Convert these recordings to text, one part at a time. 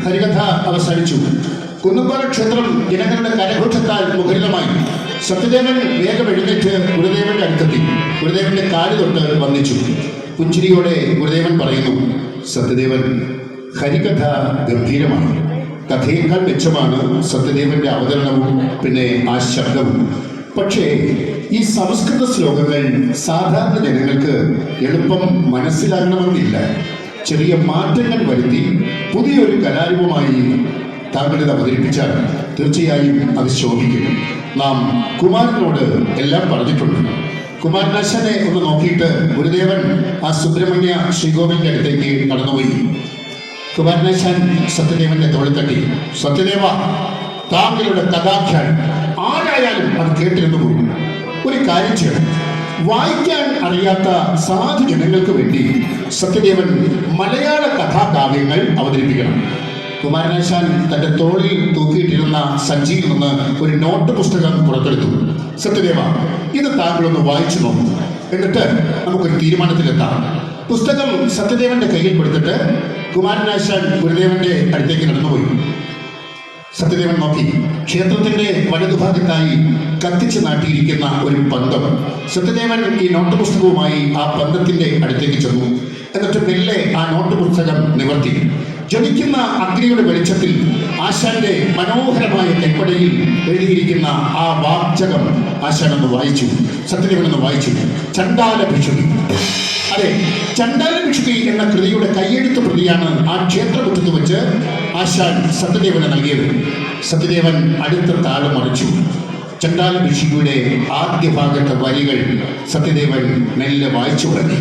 ഹരികഥ അവസാനിച്ചു. കുന്നുംപാറ ക്ഷേത്രം ജനങ്ങളുടെ കരഘോഷത്താൽ മുഖരിതമായി. സത്യദേവൻ വേഗം എഴുന്നേറ്റ് ഗുരുദേവന്റെ അടുത്തെത്തി. ഗുരുദേവന്റെ കാല് തൊട്ട് വന്ദിച്ചു. പുഞ്ചിരിയോടെ ഗുരുദേവൻ പറയുന്നു, സത്യദേവൻ, ഹരികഥ ഗംഭീരമാണ്. കഥയേക്കാൾ മെച്ചമാണ് സത്യദേവന്റെ അവതരണവും പിന്നെ ആ ശബ്ദവും. പക്ഷേ ഈ സംസ്കൃത ശ്ലോകങ്ങൾ സാധാരണ ജനങ്ങൾക്ക് എളുപ്പം മനസ്സിലാകണമെന്നില്ല. ചെറിയ മാറ്റങ്ങൾ വരുത്തി പുതിയൊരു കലാരൂപമായി താങ്കളിത് അവതരിപ്പിച്ചാൽ തീർച്ചയായും അത് ശോഭിക്കും. നാം കുമാരനോട് എല്ലാം പറഞ്ഞിട്ടുണ്ട്. കുമാരനാശാനെ ഒന്ന് നോക്കിയിട്ട് ഗുരുദേവൻ ആ സുബ്രഹ്മണ്യ ശ്രീകോവിലിന്റെ അടുത്തേക്ക് കടന്നുപോയി. കുമാരനാശാൻ സത്യദേവന്റെ തോളിൽ തട്ടി, സത്യദേവ, താങ്കളുടെ കഥാഖ്യാനം ആരായാലും അത് കേട്ടിരുന്നു പോകും. ഒരു കാര്യം ചെയ്യണം, വായിക്കാൻ അറിയാത്ത സാധു ജനങ്ങൾക്ക് വേണ്ടി സത്യദേവൻ മലയാള കഥാകാവ്യങ്ങൾ അവതരിപ്പിക്കണം. കുമാരനാശാൻ തന്റെ തോളിൽ തൂക്കിയിട്ടിരുന്ന സഞ്ചിയിൽ നിന്ന് ഒരു നോട്ട് പുസ്തകം പുറത്തെടുത്തു. സത്യദേവ, ഇത് താങ്കളൊന്ന് വായിച്ചു നോക്കൂ, എന്നിട്ട് നമുക്കൊരു തീരുമാനത്തിലെത്താം. പുസ്തകം സത്യദേവന്റെ കയ്യിൽ കൊടുത്തിട്ട് കുമാരനാശാൻ ഗുരുദേവന്റെ അടുത്തേക്ക് നടന്നുപോയി. സത്യദേവൻ നോക്കി. ക്ഷേത്രത്തിന്റെ വലതുഭാഗത്തായി കത്തിച്ച് നാട്ടിയിരിക്കുന്ന ഒരു പന്തം. സത്യദേവൻ ഈ നോട്ട് പുസ്തകവുമായി ആ പന്തത്തിന്റെ അടുത്തേക്ക് ചെന്നു. എന്നിട്ട് മെല്ലെ ആ നോട്ട് പുസ്തകം നിവർത്തി. ജ്വലിക്കുന്ന അഗ്നിയുടെ വെളിച്ചത്തിൽ ആശാന്റെ മനോഹരമായ കൈപ്പടയിൽ എഴുതിയിരിക്കുന്ന ആ വാചകം ആശാൻ ഒന്ന് വായിച്ചു. സത്യദേവൻ ഒന്ന് വായിച്ചു. ചണ്ടാല ഭിക്ഷുകി. അതെ, ചണ്ടാല ഭിക്ഷുകി എന്ന കൃതിയുടെ കയ്യെഴുത്ത് പ്രതിയാണ് ആ ക്ഷേത്രമുറ്റത്ത് വെച്ച് ആശാൻ സത്യദേവന് നൽകിയത്. സത്യദേവൻ അടുത്ത താളം മറിച്ചു. ചണ്ടാല ഭിക്ഷുകിയുടെ ആദ്യ ഭാഗത്തെ വരികൾ സത്യദേവൻ മെല്ലെ വായിച്ചു തുടങ്ങി.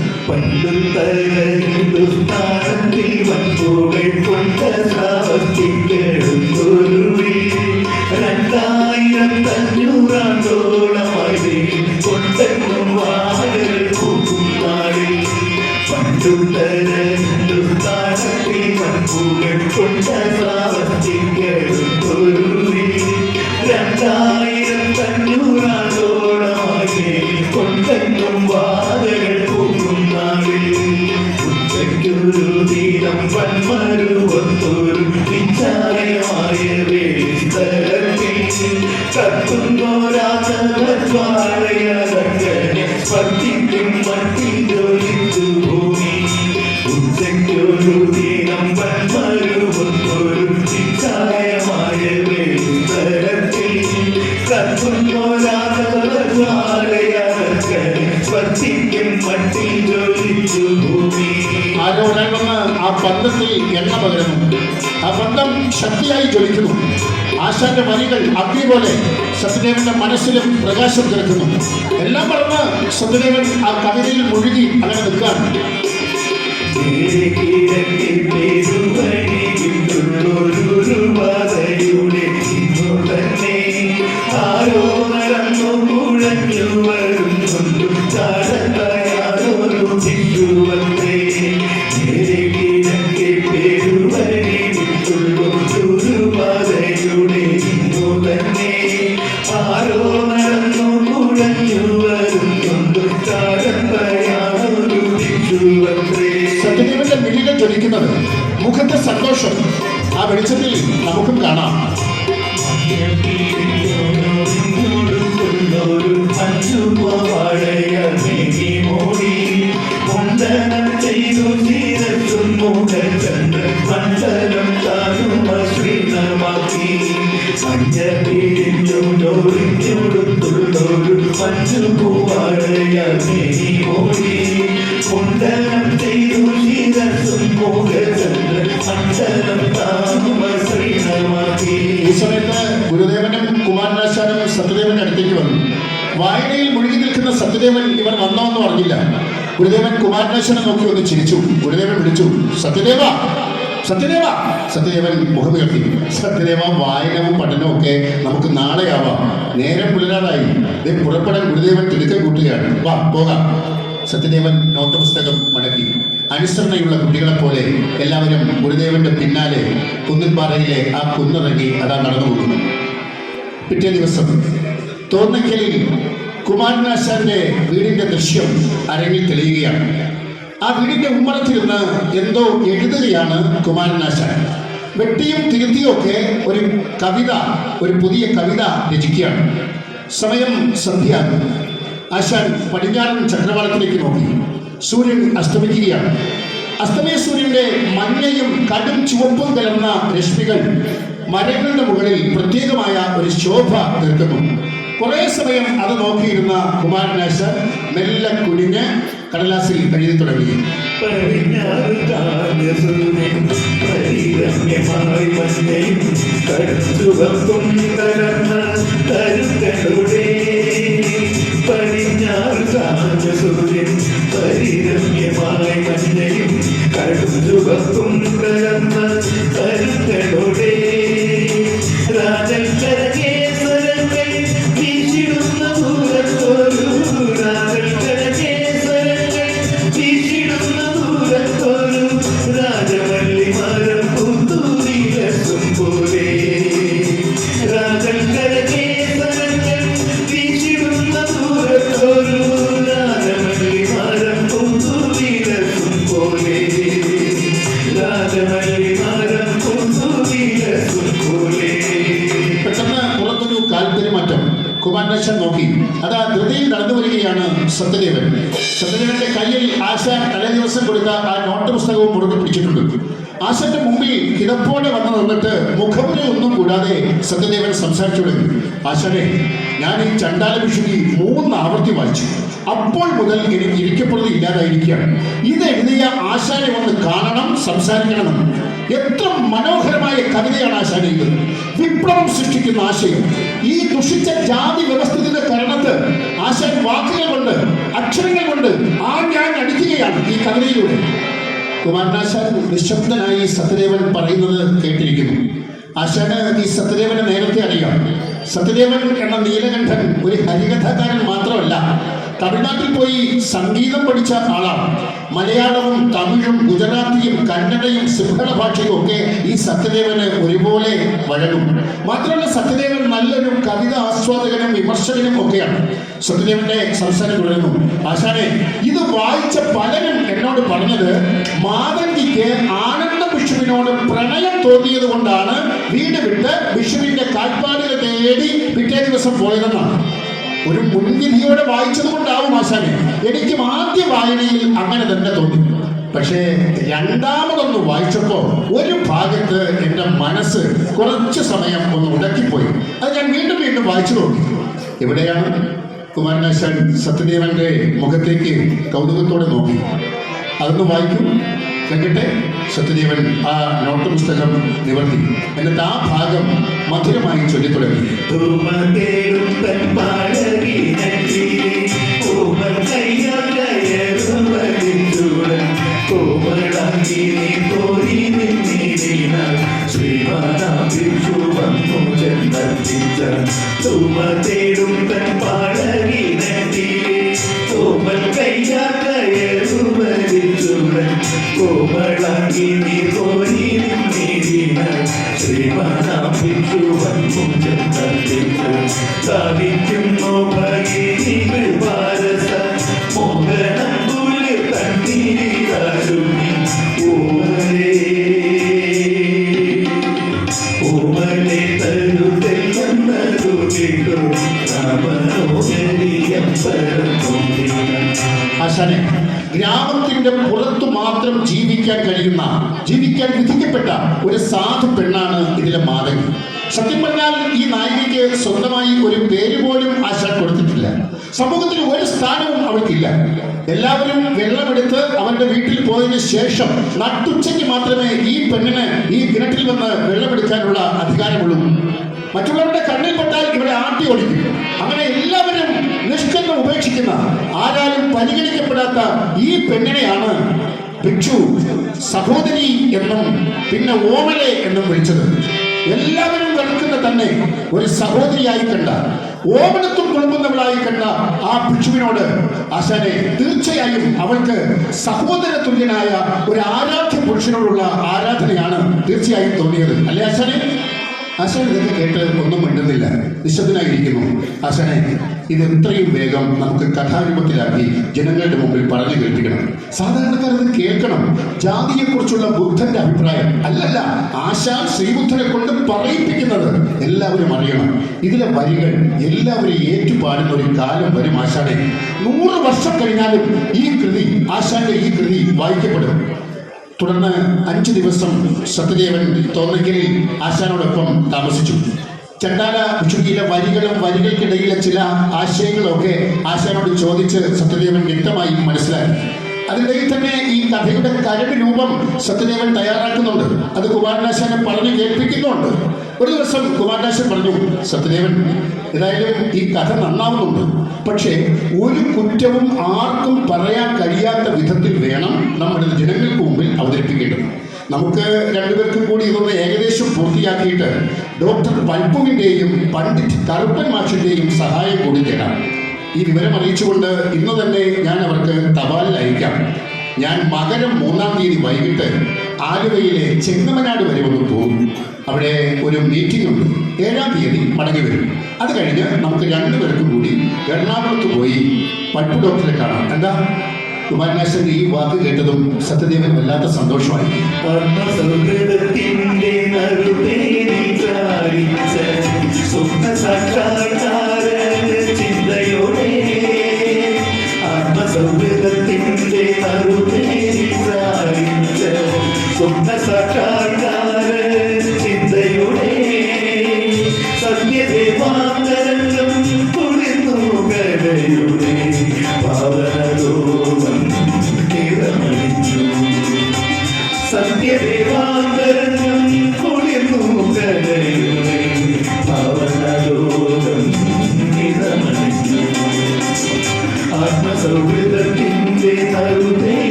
ആരോടാൻ വന്ന് ആ പന്തത്തിൽ എണ്ണ പകരുന്നു. ആ പന്തം ശക്തിയായി ജ്വലിക്കുന്നു. ആശാന്റെ വരികൾ അഗ്നി പോലെ സത്യദേവന്റെ മനസ്സിലും പ്രകാശം തീർക്കുന്നു. എല്ലാം പറഞ്ഞ് സത്യദേവൻ ആ കവിതയിൽ മുഴുകി അങ്ങനെ നിൽക്കുകയാണ്. സത്യദേവന്റെ മിഴികൾ ജ്വലിക്കുന്നത്, മുഖത്തെ സന്തോഷം ആ വെളിച്ചത്തിൽ നമുക്കും കാണാം. ഈ സമയത്ത് ഗുരുദേവനും കുമാരനാശാനും സത്യദേവന്റെ അടുത്തേക്ക് വന്നു. വായനയിൽ മുഴുകി നിൽക്കുന്ന സത്യദേവൻ ഇവർ വന്നോ എന്ന് പറഞ്ഞില്ല. ഗുരുദേവൻ കുമാരനാശാനെ നോക്കി ഒന്ന് ചിരിച്ചു. ഗുരുദേവൻ വിളിച്ചു, സത്യദേവ, സത്യദേവ. സത്യദേവൻ മുഖമുയർത്തി. സത്യദേവ, വായനവും പഠനവും ഒക്കെ നമുക്ക് നാളെയാവാം. നേരം പുലരാതായി. പുറപ്പെടാൻ ഗുരുദേവൻ തിടുക്കം കൂട്ടുകയാണ്. വാ, പോകാം. സത്യദേവൻ നോട്ട് പുസ്തകം മടക്കി. അനുസരണയുള്ള കുട്ടികളെ പോലെ എല്ലാവരും ഗുരുദേവന്റെ പിന്നാലെ കുന്നിൻപാറയിലെ ആ കുന്നിറങ്ങി അതാ നടന്നു പോകുന്നു. പിറ്റേ ദിവസം തോന്നയ്ക്കലിൽ കുമാരനാശാന്റെ വീടിന്റെ ദൃശ്യം അരങ്ങിൽ തെളിയുകയാണ്. ആ വീടിന്റെ ഉമ്മറത്തിരുന്ന് എന്തോ എഴുതുകയാണ് കുമാരനാശാൻ. വെട്ടിയും തിരുത്തിയും ഒക്കെ ഒരു കവിത, ഒരു പുതിയ കവിത രചിക്കുകയാണ്. സമയം സന്ധ്യയാകും. ആശാൻ പടിഞ്ഞാറൻ ചക്രവാളത്തിലേക്ക് നോക്കി. സൂര്യൻ അസ്തമിക്കുകയാണ്. അസ്തമയ സൂര്യന്റെ മഞ്ഞയും കടും ചുവപ്പും കലർന്ന രശ്മികൾ മരങ്ങളുടെ മുകളിൽ പ്രത്യേകമായ ഒരു ശോഭ തീർക്കുന്നു. കുറെ സമയം അത് നോക്കിയിരുന്ന കുമാരനാശാൻ മെല്ലെ കുനിഞ്ഞ് കടലാസിൽ എഴുതി തുടങ്ങി. കുമാരനാശാൻ നോക്കി. അതാ ധൃതിയിൽ നടന്നു വരികയാണ് സത്യദേവൻ. സത്യദേവന്റെ കയ്യിൽ ആശാൻ തലേ ദിവസം കൊടുത്ത ആ നോട്ട് പുസ്തകവും മുറുകെ പിടിച്ചിട്ടുണ്ട്. ആശാന്റെ മുമ്പിൽ കിടപ്പോടെ വന്നു നിന്നിട്ട് മുഖമുറി ഒന്നും കൂടാതെ സത്യദേവൻ സംസാരിച്ചു തുടങ്ങി. ആശാനെ, ഞാൻ ഈ ചണ്ടാല ഭിക്ഷുകി 3 ആവർത്തി വായിച്ചു. അപ്പോൾ മുതൽ എനിക്ക് ഇരിക്കപ്പെടുന്നത് ഇല്ലാതായിരിക്കുകയാണ്. ഇത് എഴുതിയ ആശാനെ ഒന്ന് കാണണം, സംസാരിക്കണമെന്ന്. എത്ര മനോഹരമായ കവിതയാണ് ആശാനെ ഇത്! വിപ്ലവം സൃഷ്ടിക്കുന്ന ആശയം. ഈ ദുഷിച്ച ജാതി വ്യവസ്ഥിതിയുടെ കരണത്ത് ആശാൻ വാക്കുകൾ കൊണ്ട്, അക്ഷരങ്ങൾ കൊണ്ട് ഞാൻ അടിക്കുകയാണ് ഈ കവിതയിലൂടെ. കുമാരനാശാൻ നിശബ്ദനായി സത്യദേവൻ പറയുന്നത് കേട്ടിരിക്കുന്നു. ആശാന് ഈ സത്യദേവനെ നേരത്തെ അറിയാം. സത്യദേവൻ എന്ന നീലകണ്ഠൻ ഒരു ഹരികഥാകാരൻ മാത്രമല്ല, തമിഴ്നാട്ടിൽ പോയി സംഗീതം പഠിച്ച ആളാണ്. മലയാളവും തമിഴും ഗുജറാത്തിയും കന്നഡയും സിംഹള ഭാഷയും ഒക്കെ ഈ സത്യദേവന് ഒരുപോലെ വഴങ്ങും. മാത്രമല്ല, സത്യദേവൻ നല്ലൊരു കവിത ആസ്വാദകനും വിമർശകനും ഒക്കെയാണ്. സത്യദേവന്റെ സംസാരം തുടരുന്നു. ആശാനെ, ഇത് വായിച്ച പലരും എന്നോട് പറഞ്ഞത് മാതങ്കിക്ക് ആനന്ദ വിഷുവിനോട് പ്രണയം തോന്നിയത് കൊണ്ടാണ് വീട് വിട്ട് വിഷുവിന്റെ കാൽപ്പാടുകൾ തേടി പിറ്റേ ദിവസം പോയതെന്നാണ്. ഒരു മുൻവിധിയോടെ വായിച്ചത് കൊണ്ടാവും ആശാനെ. എനിക്കും ആദ്യ വായനയിൽ അങ്ങനെ തന്നെ തോന്നി. പക്ഷേ രണ്ടാമതൊന്ന് വായിച്ചപ്പോൾ ഒരു ഭാഗത്ത് എൻ്റെ മനസ്സ് കുറച്ച് സമയം ഒന്ന് ഉടക്കിപ്പോയി. അത് ഞാൻ വീണ്ടും വീണ്ടും വായിച്ചു നോക്കി. എവിടെയാണ്? കുമാരനാശാൻ സത്യദേവന്റെ മുഖത്തേക്ക് കൗതുകത്തോടെ നോക്കി. അതൊന്ന് വായിക്കും കേട്ടെ. സത്യദേവൻ ആ നോട്ട് പുസ്തകം നിവർത്തി. എന്നിട്ട് ആ ഭാഗം മധുരമായി ചൊല്ലിത്തുടങ്ങി. സാധിക്കുന്നു ഭഗീനി ഭാരത മോഹനം തുല്യ തണ്ണീരാരുണി ഓമലെ തരുതെന്നതു കേട്ടു രാമനോഹരിയം ആശാനെ, ഗ്രാമത്തിന്റെ പുറത്തു മാത്രം ജീവിക്കാൻ വിധിക്കപ്പെട്ട ഒരു സാധു പെണ്ണാണ് ഇതിലെ മാതകി. സത്യം പറഞ്ഞാൽ ഈ നായികയ്ക്ക് സ്വന്തമായി ഒരു പേര് പോലും ആശാൻ കൊടുത്തിട്ടില്ല. സമൂഹത്തിൽ ഒരു സ്ഥാനവും അവൾക്കില്ല. എല്ലാവരും വെള്ളമെടുത്ത് അവന്റെ വീട്ടിൽ പോയതിനു ശേഷം നട്ടുച്ചയ്ക്ക് മാത്രമേ ഈ പെണ്ണിന് ഈ കിണറ്റിൽ വന്ന് വെള്ളമെടുക്കാനുള്ള അധികാരമുള്ളൂ. മറ്റുള്ളവരുടെ കണ്ണിൽ പെട്ടാൽ ഇവിടെ ആട്ടി ഓടിക്കും. അങ്ങനെ എല്ലാവരും നിഷ്കരണം ഉപേക്ഷിക്കുന്ന, ആരാലും പരിഗണിക്കപ്പെടാത്ത ഈ പെണ്ണിനെയാണ് ഭിക്ഷു സഹോദരി എന്നും പിന്നെ ഓമലെ എന്നും വിളിച്ചത്. എല്ലാവരും വെറുക്കുന്ന തന്നെ ഒരു സഹോദരിയായി കണ്ട, ഓമനത്വം തുളുമ്പുന്നവളായി കണ്ട ആ ഭിക്ഷുവിനോട് ആശാനെ തീർച്ചയായും അവൾക്ക് സഹോദര തുല്യനായ ഒരു ആരാധ്യ പുരുഷനോടുള്ള ആരാധനയാണ് തീർച്ചയായും തോന്നിയത്. അല്ലേ ആശാനെ? ആശാൻ ഇതൊക്കെ കേട്ട് ഒന്നും മിണ്ടുന്നില്ല, നിശബ്ദനായിരിക്കുന്നു. ആശാനെ, ഇത് എത്രയും വേഗം നമുക്ക് കഥാരൂപത്തിലാക്കി ജനങ്ങളുടെ മുമ്പിൽ പറഞ്ഞു കേൾപ്പിക്കണം. സാധാരണക്കാർ ഇത് കേൾക്കണം. ജാതിയെക്കുറിച്ചുള്ള ബുദ്ധന്റെ അഭിപ്രായം അല്ലല്ല, ആശാൻ ശ്രീബുദ്ധനെ കൊണ്ട് പറയിപ്പിക്കുന്നത് എല്ലാവരും അറിയണം. ഇതിലെ വരികൾ എല്ലാവരും ഏറ്റുപാടുന്ന ഒരു കാലം വരും ആശാനെ. 100 വർഷം കഴിഞ്ഞാലും ആശാന്റെ ഈ കൃതി വായിക്കപ്പെടും. തുടർന്ന് 5 ദിവസം സത്യദേവൻ തോന്നയ്ക്കലിൽ ആശാനോടൊപ്പം താമസിച്ചു. ചണ്ടാല ഭിക്ഷുക്കിയിലെ വരികൾക്കിടയിലെ ചില ആശയങ്ങളൊക്കെ ആശാനോട് ചോദിച്ച് സത്യദേവൻ വ്യക്തമായി മനസ്സിലാക്കി. അതിനിടയിൽ തന്നെ ഈ കഥയുടെ കരട് രൂപം സത്യദേവൻ തയ്യാറാക്കുന്നുണ്ട്. അത് കുമാരനാശാനെ പറഞ്ഞു കേൾപ്പിക്കുന്നുണ്ട്. ഒരു ദിവസം കുമാരനാശൻ പറഞ്ഞു, സത്യദേവൻ, ഏതായാലും ഈ കഥ നന്നാവുന്നുണ്ട്, പക്ഷേ ഒരു കുറ്റവും ആർക്കും പറയാൻ കഴിയാത്ത വിധത്തിൽ വേണം നമ്മുടെ ജനങ്ങൾക്ക് മുമ്പിൽ അവതരിപ്പിക്കേണ്ടത്. നമുക്ക് രണ്ടുപേർക്കും കൂടി ഇതൊന്ന് ഏകദേശം പൂർത്തിയാക്കിയിട്ട് ഡോക്ടർ പൽപ്പുവിൻ്റെയും പണ്ഡിറ്റ് കറുപ്പൻ മാഷിൻ്റെയും സഹായം കൂടി തേടാം. ഈ വിവരം അറിയിച്ചുകൊണ്ട് ഇന്ന് തന്നെ ഞാൻ അവർക്ക് തപാലിൽ അയക്കാം. ഞാൻ മകരം 3-ാം തീയതി വൈകിട്ട് ആലുവയിലെ ചെങ്ങമനാട് വരെ ഒന്ന് പോകും. അവിടെ ഒരു മീറ്റിംഗ് ഉണ്ട്. 7-ാം തീയതി മടങ്ങി വരും. അത് കഴിഞ്ഞ് നമുക്ക് രണ്ടുപേർക്കും കൂടി എറണാകുളത്ത് പോയി പൽപ്പു ഡോക്ടറെ കാണാം. എന്താ? കുമാരനാശന്റെ ഈ വാക്ക് കേട്ടതും സത്യദേവൻ വല്ലാത്ത സന്തോഷമായി. ആത്മസൗഹൃദത്തിന്റെ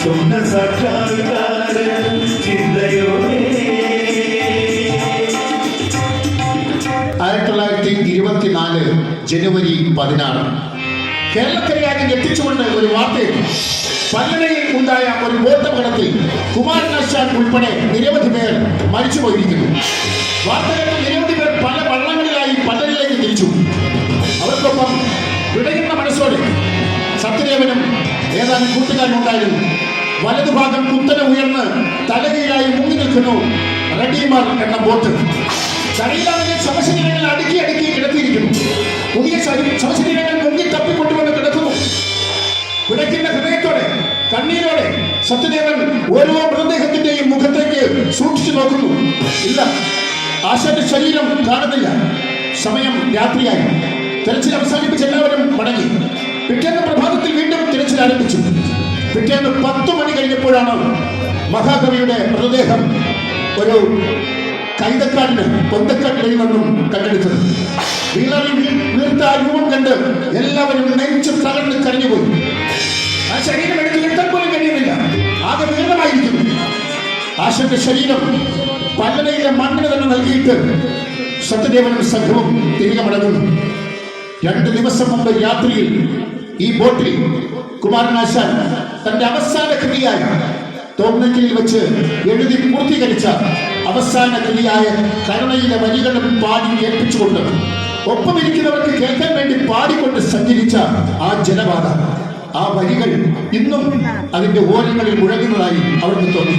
സ്വപ്ന സാക്ഷാത്കാര ചിന്തയോടെ 1924 ജനുവരി 16 കേരളക്കരയാകെ ഞെട്ടിച്ചുകൊണ്ട് ഒരു വാർത്തയെത്തി. പല്ലടയിൽ ഉണ്ടായ ഒരു ബോട്ടപകടത്തിൽ കുമാരനാശാൻ ഉൾപ്പെടെ നിരവധി പേർ മരിച്ചുപോയിരിക്കുന്നു. വാർത്തകളിൽ നിരവധി പേർ പല വള്ളങ്ങളിലായി പല്ലടയിലേക്ക് തിരിച്ചു. അവർക്കൊപ്പം വിടയുന്ന മനസ്സോടെ സത്യദേവനും ഏതാനും കൂട്ടുകാരുണ്ടായിരുന്നു. വലതുഭാഗം കുത്തനെ ഉയർന്ന് തലകീഴായി മുങ്ങി നിൽക്കുന്നു റെഡീമർ എന്ന ബോട്ട്. കരയിലാണെങ്കിൽ ശവശരീരങ്ങൾ അടുക്കി കിടത്തിയിരിക്കുന്നു. പുതിയ ശവശരീരങ്ങൾ മുങ്ങി തപ്പിക്കൊണ്ടുവന്ന് കിടക്കുന്നു. പിടയ്ക്കുന്ന ഹൃദയത്തോടെ കണ്ണീരോടെ സത്യദേവൻ ഓരോ മൃതദേഹത്തിന്റെയും മുഖത്തേക്ക് സൂക്ഷിച്ചു നോക്കുന്നു. ഇല്ല, ആശാന്റെ ശരീരം കാണുന്നില്ല. സമയം രാത്രിയായി. തിരച്ചിൽ അവസാനിപ്പിച്ച് എല്ലാവരും മടങ്ങി. പിറ്റേന്ന് പ്രഭാതത്തിൽ വീണ്ടും തിരച്ചിൽ ആരംഭിച്ചു. പിറ്റേന്ന് 10 മണി കഴിഞ്ഞപ്പോഴാണ് മഹാകവിയുടെ മൃതദേഹം ഒരു കൈതക്കാടിന് പൊന്തക്കാട്ടിൽ നിന്നും കണ്ടെടുത്തത്. വീർത്ത ആ രൂപം കണ്ട് എല്ലാവരും നെഞ്ചു തകർന്ന് കരഞ്ഞുപോയി. ആ ശരീരം എടുത്ത് കിട്ടാൻ പോലും കഴിയുന്നില്ല. ആകെ വീർണമായിരിക്കുന്നു. ആശന്റെ ശരീരം പല്ലടയിലെ മണ്ണിന് തന്നെ നൽകിയിട്ട് സത്യദേവനും സംഘവും തിരികെ മടങ്ങുന്നു. 2 ദിവസം മുമ്പ് രാത്രിയിൽ ഈ ബോട്ടിൽ കുമാരനാശാൻ തന്റെ അവസാന കൃതിയായ തോന്നയ്ക്കലിൽ വെച്ച് എഴുതി പൂർത്തീകരിച്ച അവസാന കൃതിയായ കരുണയിലെ വരികളും പാടി കേൾപ്പിച്ചുകൊണ്ട് ഒപ്പമിരിക്കുന്നവർക്ക് കേൾക്കാൻ വേണ്ടി പാടിക്കൊണ്ട് സഞ്ചരിച്ച ആ ജനപാത, ആ വരികൾ ഇന്നും അതിന്റെ ഓരങ്ങളിൽ മുഴങ്ങുന്നതായി അവർക്ക് തോന്നി.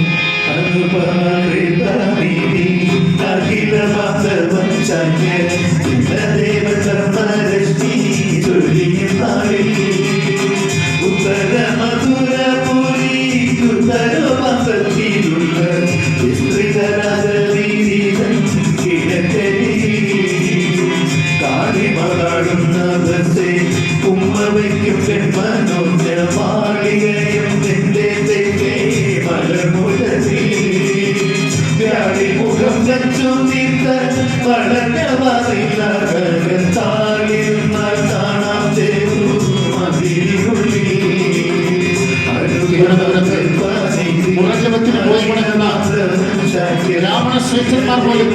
ബ്രാഹ്മണ ശ്രേഷ്ഠന്മാർ പോലും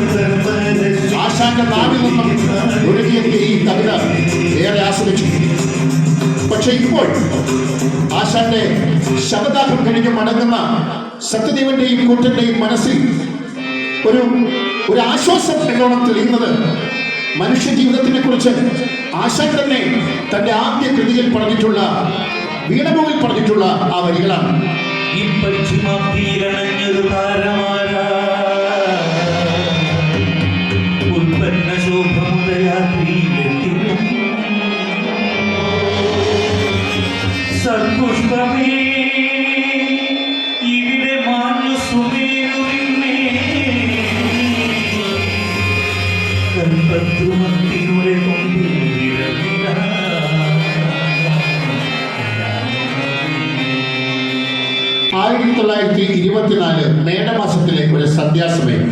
ആശാന്റെ നാവിൽ നിന്നും ഒഴുകിയെത്തിയ ഈ കവിത ഏറെ ആസ്വദിച്ചു. പക്ഷെ ഇപ്പോൾ ആശാന്റെ ശബദാഹം കഴിഞ്ഞ് മടങ്ങുന്ന സത്യദേവന്റെയും കൂട്ടന്റെയും മനസ്സിൽ ഒരു ഒരു ആശ്വാസം എന്നോണം തെളിയുന്നത് മനുഷ്യ ജീവിതത്തിനെ കുറിച്ച് ആശാൻ തന്നെ തന്റെ ആദ്യ കൃതിയിൽ പറഞ്ഞിട്ടുള്ള വീണഭൂമിൽ പറഞ്ഞിട്ടുള്ള ആ വരികളാണ്. ഇപ്പച്ചുമീരണഞ്ഞൊരു താരമാല ഉൽപ്പന്ന ശോഭമുദയാത്രിയിലെത്തിയും സൽപുഷ്പമേ ഇവിടെ മാഞ്ഞു സുമേരുവിന്മേ കൽപ്പദ്രുമത്തിനുടെ കൊമ്പിൽ വിരമില്ല 1924 മേടമാസത്തിലെ ഒരു സന്ധ്യാസമയം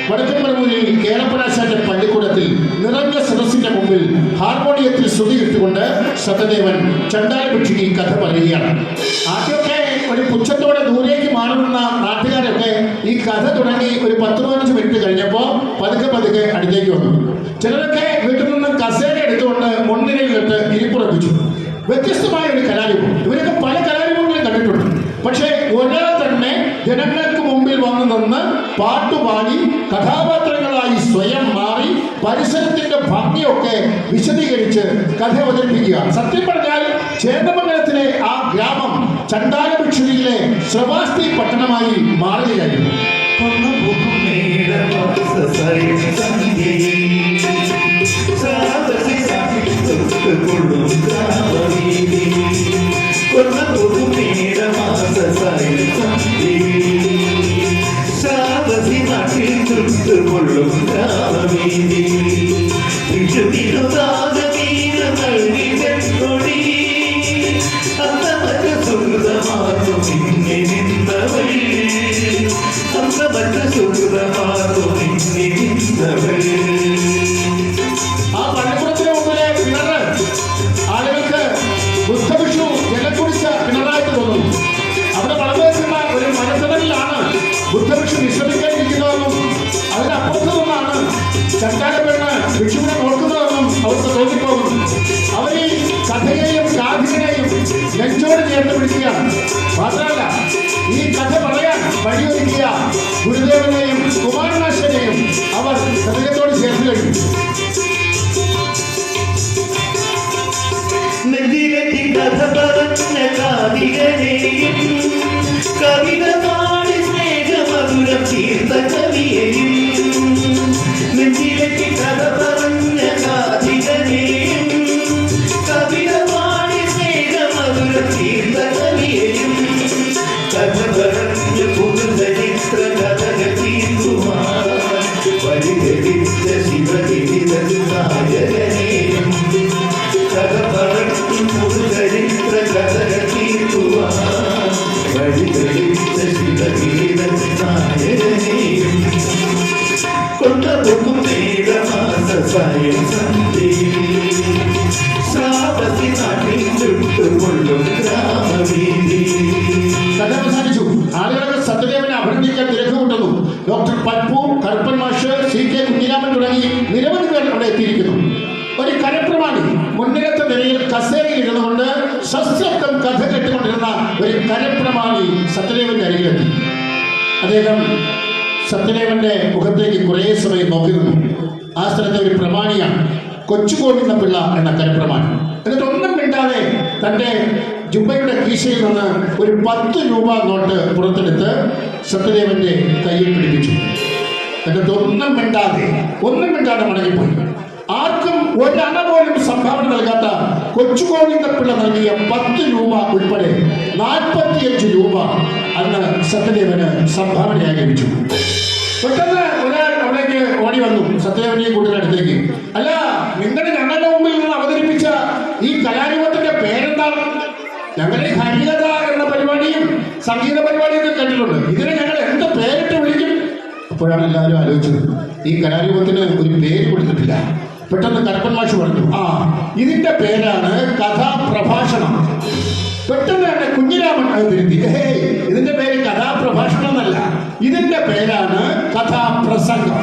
വടക്കൻ പറവൂരിൽ കേരളപ്പനാശാന്റെ പള്ളിക്കൂടത്തിൽ നിറഞ്ഞ സദസ്സിന്റെ മുമ്പിൽ ഹാർമോണിയത്തിൽ ശ്രുതി ഇട്ടുകൊണ്ട് സത്യദേവൻ ചണ്ടാലഭിക്ഷുകി കഥ പറയുകയാണ്. ആദ്യമൊക്കെ ഒരു പുച്ഛത്തോടെ ദൂരേക്ക് മാറുന്ന നാട്ടുകാരൊക്കെ ഈ കഥ തുടങ്ങി ഒരു 10-15 മിനിറ്റ് കഴിഞ്ഞപ്പോൾ പതുക്കെ പതുക്കെ അടുത്തേക്ക് വന്നു. ചിലരൊക്കെ വീട്ടിൽ നിന്ന് കസേര എടുത്തുകൊണ്ട് മുൻനിരയിൽ ഇട്ട് ഇരിപ്പുറപ്പിച്ചു. വ്യത്യസ്തമായ ഒരു കലാരൂപം. ഇവരൊക്കെ പല കലാരൂപങ്ങളും കണ്ടിട്ടുണ്ട്. പക്ഷേ ഒരാൾ തന്നെ ജനങ്ങൾക്ക് മുമ്പിൽ വന്നു നിന്ന് പാട്ടുപാടി കഥാപാത്രങ്ങളായി സ്വയം മാറി പരിസരത്തിന്റെ ഭംഗിയൊക്കെ വിശദീകരിച്ച് കഥ അവതരിപ്പിക്കുക. സത്യം പറഞ്ഞാൽ ചേന്ദമംഗലത്തിലെ ആ ഗ്രാമം ചണ്ടാലഭിക്ഷുവിയിലെ ശ്രവാസ്തി പട്ടണമായി മാറുകയായിരുന്നു. ആ പള്ളിപ്പുറത്തിന് മുമ്പിലെ കിണറ് ആളുകൾക്ക് ബുദ്ധഭിക്ഷു ജലം കുടിച്ച കിണറായിട്ട് തോന്നുന്നു. അവിടെ വളർന്നു വെക്കുന്ന ഒരു മരത്തണലിലാണ് ബുദ്ധഭിക്ഷു വിശ്രമിക്കാനിരിക്കുന്നതെന്നും അതിനപ്പുറത്തു നിന്നാണ് ചണ്ടാലപ്പെണ്ണ് ഭിക്ഷുവിനെ നോക്കുന്നതെന്നും അവർക്ക് തോന്നിപ്പോകുന്നു. അവർ ഈ കഥയെയും സാധികനെയും നെഞ്ചോട് ചേർത്ത് പിടിക്കുകയാണ്. മാത്രമല്ല ഈ കഥ പറയാൻ വഴിയൊരുക്കിയ ഗുരുദേവനെയും കുമാരനാശനെയും അവർ ഹൃദയത്തോട് ചേർത്ത് കഴിഞ്ഞു. നെഞ്ചിലെത്തി കഥ പറഞ്ഞ കാതികനെയും കവിത പാടി സ്നേഹമധുരം തീർത്ത കവിയെയും നെഞ്ചിലെത്തി കഥ പറഞ്ഞ കാതികനെയും കവിത പാടി സ്നേഹമധുരം തീർത്ത കവിയെയും കഥ പറഞ്ഞ പുതുചരിത്ര കഥകൾ തീർക്കുവാൻ പരിഹരിച്ച ശിവചരിത നായകനെയും കഥ പറഞ്ഞു പുതുചരിത്ര കഥകൾ തീർക്കുവാൻ പരിഹരിച്ച ശിവചരിത നായകനെയും കൊണ്ടതൊക്കും മേഘമാസ സ്വയം സന്ധ്യയിൽ ശ്രാവതി നാട്ടിൽ ചുട്ടുകൊള്ളും ഗ്രാമവീതി. കഥ അവസാനിച്ചു. ആളുകളൊക്കെ സത്യദേവനെ അഭിനന്ദിക്കാൻ തിരക്ക് കൂട്ടുന്നു. ഡോക്ടർ പൽപു, കറുപ്പൻ മാഷ്, CK കുഞ്ഞിരാമൻ തുടങ്ങി നിരവധി പേർ അവിടെ എത്തിയിരിക്കുന്നു. ഒരു കരപ്രമാണി മുൻനിരത്തെ നിലയിൽ കസേരയിൽ ഇരുന്നുകൊണ്ട് സശ്രദ്ധം കഥ കേട്ടുകൊണ്ടിരുന്ന ഒരു കരപ്രമാണി സത്യദേവന്റെ അരികിലെത്തി. അദ്ദേഹം സത്യദേവന്റെ മുഖത്തേക്ക് കുറേ സമയം നോക്കി നിന്നു. ആ സ്ഥലത്തെ ഒരു പ്രമാണിയാണ് കൊച്ചുകോവിന്ദ പിള്ള എന്ന കരപ്രമാണി. എന്നിട്ട് ഒന്നും മിണ്ടാതെ തന്റെ ജുബയുടെ കീശയിൽ നിന്ന് ഒരു 10 രൂപ നോട്ട് പുറത്തെടുത്ത് സത്യദേവന്റെ കയ്യിൽ പിടിപ്പിച്ചു. എന്നിട്ട് ഒന്നും മിണ്ടാതെ മടങ്ങിപ്പോയി. ആർക്കും ഒരണ പോലും സംഭാവന നൽകാത്ത കൊച്ചുകോവിന്ദപ്പിള്ള നൽകിയ 10 രൂപ ഉൾപ്പെടെ 45 രൂപ അന്ന് സത്യദേവന് സംഭാവനയായി ലഭിച്ചു. പെട്ടെന്ന് ഒരാൾ അവിടേക്ക് ഓടി വന്നു സത്യദേവനെയും കൂട്ടിനടുത്തേക്ക്. അല്ല, നിങ്ങൾ ഞങ്ങളുടെ മുമ്പിൽ നിന്ന് അവതരിപ്പിച്ച ഈ കലാരൂപത്തിന്റെ പേരെന്താണ്? ഞങ്ങൾ ഈ ഹരികഥ എന്ന പരിപാടിയും സംഗീത പരിപാടിയൊക്കെ കണ്ടിട്ടുണ്ട്. ഇതിനെ ഞങ്ങൾ എന്ത് പേരിട്ട് വിളിക്കും? അപ്പോഴാണ് എല്ലാവരും ആലോചിച്ചത് ഈ കലാരൂപത്തിന് ഒരു പേര് കൊടുത്തിട്ടില്ല. പെട്ടെന്ന് കരപ്പൻ മാഷ് പറഞ്ഞു, ഇതിന്റെ പേരാണ് കഥാപ്രഭാഷണം. പെട്ടെന്ന് തന്നെ കുഞ്ഞിരാമൻ അത് തിരുത്തി, ഇതിന്റെ പേര് കഥാപ്രഭാഷണം എന്നല്ല, ഇതിന്റെ പേരാണ് കഥാപ്രസംഗം.